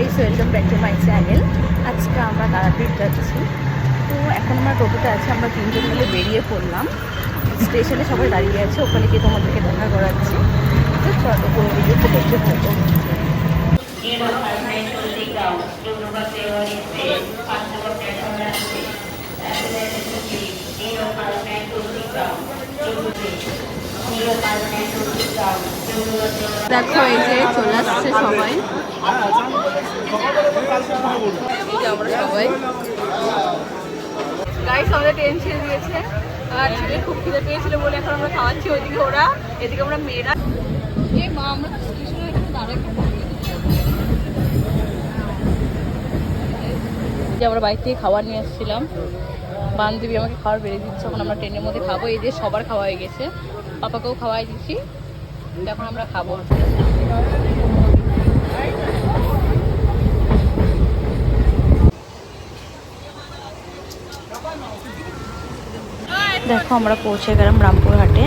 Guys, welcome back to my channel. আজকে আমরা তারাপীঠ যাচ্ছি। তো এখন আমরা টোটোতে আছি, আমরা তিনজন মিলে বেরিয়ে পড়লাম। স্টেশনে সবাই দাঁড়িয়ে আছে, ওখানে গিয়ে তোমাদেরকে দেখা করাচ্ছি। তো চলো পুরো ভিডিওটা দেখতে থাকো। দেখো এই যে চলে আসছে সবাই, আমরা সবাই গাইস আমাদের ট্রেন ছেড়ে দিয়েছে। আর ছেলে খুব খিদে পেয়েছিল বলে এখন আমরা খাওয়াচ্ছি, ওইদিকে ওরা, এদিকে আমরা মেয়েরা। এই মা আমরা স্টেশনে এখানে দাঁড়াই, যে আমরা বাইরে থেকে খাবার নিয়ে এসেছিলাম। বান্ধবী আমাকে খাবার বেড়ে দিচ্ছে, এখন আমরা ট্রেনের মধ্যে খাবো। এই যে সবার খাওয়া হয়ে গেছে, পাপাকেও খাওয়াই দিচ্ছি, এখন আমরা খাবো। দেখো আমরা পৌঁছে গেলাম রামপুরহাটে।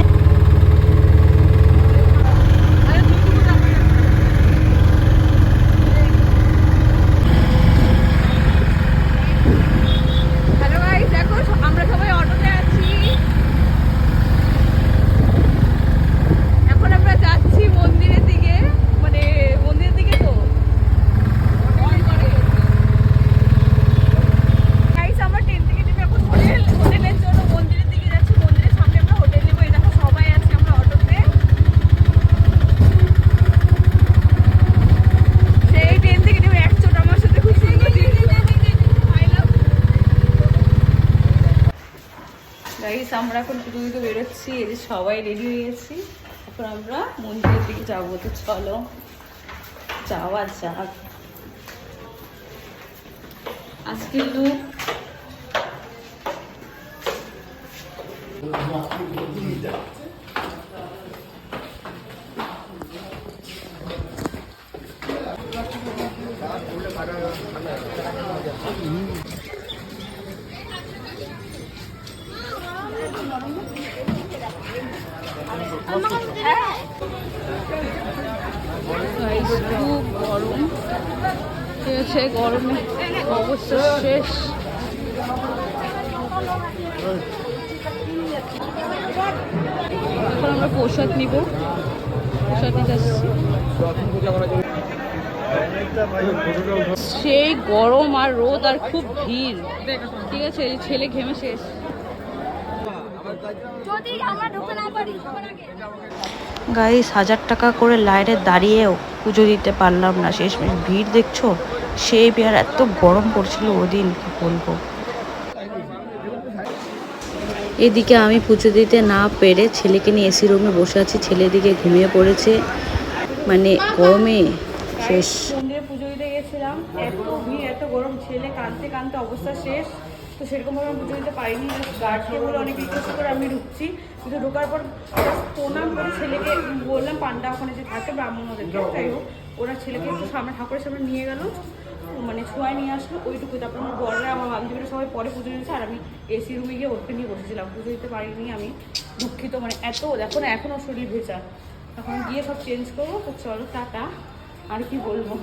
আমরা এখন দুটো দুটো বেরোচ্ছি, এই যে সবাই রেডি হয়ে গেছি। এখন আমরা মন্দিরের দিকে যাবো, তো চলো যাওয়া যাক। আজকে লুক খুব গরম, ঠিক আছে, গরমে অবস্থা শেষ। এখন আমরা প্রসাদ নিব, প্রসাদ নিতে আসছি। সেই গরম আর রোদ আর খুব ভিড়, ঠিক আছে, ছেলে ঘেমে শেষ। গাইস 1000 টাকা করে লাইনে দাঁড়িয়েও পুজো দিতে পারলাম না, শেষমেশ ভিড় দেখছো, সেই আর এত গরম পড়ছিল ওদিন, কি বলবো। এদিকে আমি পুজো দিতে না পেরে ছেলেকে নিয়ে এসি রুমে বসে আছি, ছেলের দিকে ঘুমিয়ে পড়েছে, মানে গরমে শেষ। মন্দিরে পুজো দিতে গেছিলাম, এত ভিড় এত গরম, ছেলে কাঁদতে কাঁদতে অবস্থা শেষ। তো সেরকমভাবে আমি পুজো দিতে পারিনি, গার্ডকে বলে অনেক রিকোয়েস্ট করে আমি ঢুকছি। কিন্তু ঢোকার পর প্রণাম করে ছেলেকে বললাম, পান্ডা ওখানে যে থাকে ব্রাহ্মণ ওদেরকে, যাই হোক ওরা ছেলেকে একটু সামনে ঠাকুরের সামনে নিয়ে গেল, মানে ছোঁয়ায় নিয়ে আসলো ওইটুকু। তারপর আমার বড়রা আমার বান্ধবীরা সবাই পরে পুজো দিয়েছে, আর আমি এসি রুমে গিয়ে ওকে নিয়ে বসেছিলাম। পুজো দিতে পারিনি আমি, দুঃখিত, মানে এত দেখো না এখনও শরীর ভেজা। এখন গিয়ে সব চেঞ্জ করবো। তো চলো টাটা, আর কি বলবো।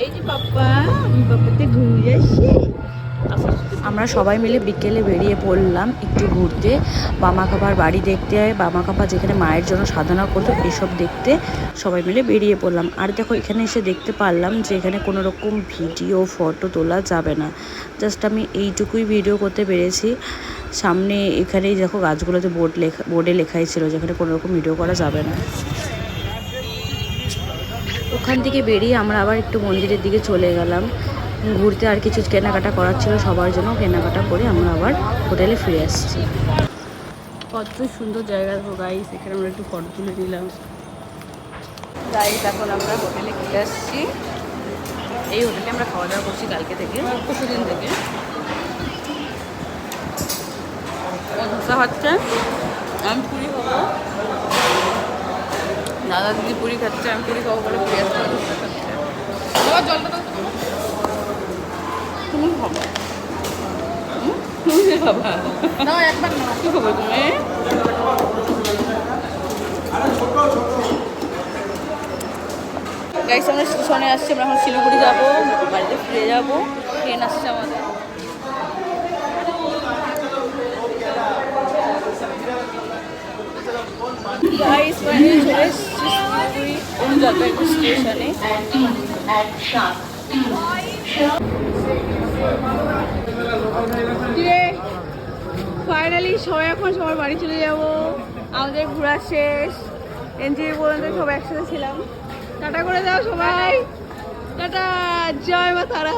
এই যে পাপ্পা, আমি পাপ্পাতে ঘুরে আসছি। আমরা সবাই মিলে বিকেলে বেরিয়ে পড়লাম একটু ঘুরতে, বামা কাপার বাড়ি দেখতে, বামা কাপা যেখানে মায়ের জন্য সাধনা করতো এসব দেখতে সবাই মিলে বেরিয়ে পড়লাম। আর দেখো এখানে এসে দেখতে পারলাম যে এখানে কোনো রকম ভিডিও ফটো তোলা যাবে না, জাস্ট আমি এইটুকুই ভিডিও করতে পেরেছি। সামনে এখানেই দেখো গাছগুলোতে বোর্ডে লেখাই ছিল যেখানে কোনো রকম ভিডিও করা যাবে না। ওখান থেকে বেরিয়ে আমরা আবার একটু মন্দিরের দিকে চলে গেলাম ঘুরতে, আর কিছু কেনাকাটা করার ছিল সবার জন্য, কেনাকাটা করে আমরা আবার হোটেলে ফিরে আসছি। কত সুন্দর জায়গা দেখো গাইস, এখানে আমরা একটু ফটো তুলে নিলাম। গাইস এখন আমরা হোটেলে ফিরে আসছি, এই হোটেলে আমরা খাওয়া দাওয়া করছি কালকে থেকে, পরশুদিন থেকে। ধোসা হচ্ছে, আমি পুরি খাবো, দাদা দিদি পুরি খাচ্ছে, আমি পুরি খাবো বলে পেঁয়াজ ধোসা খাচ্ছে। জলটা দাও, তুমি খাবো, তুমি খাবা না, একবার না, কি খাবো তুমি? গাইস আমরা স্টেশনে আসছি, আমরা এখন শিলিগুড়ি যাবো, বাড়িতে ফিরে যাবো, ট্রেন আসছে আমাদের। গাইস ফাইনালি চলে এসেছি শিলিগুড়ি জলপাইগুড়ি স্টেশনে। ফাইনালি সবাই এখন সবার বাড়ি চলে যাব, আমাদের ঘোরা শেষ, এনজয় পর্যন্ত সবাই একসাথে ছিলাম। টাটা করে দাও সবাই, টাটা, জয় মা তারা।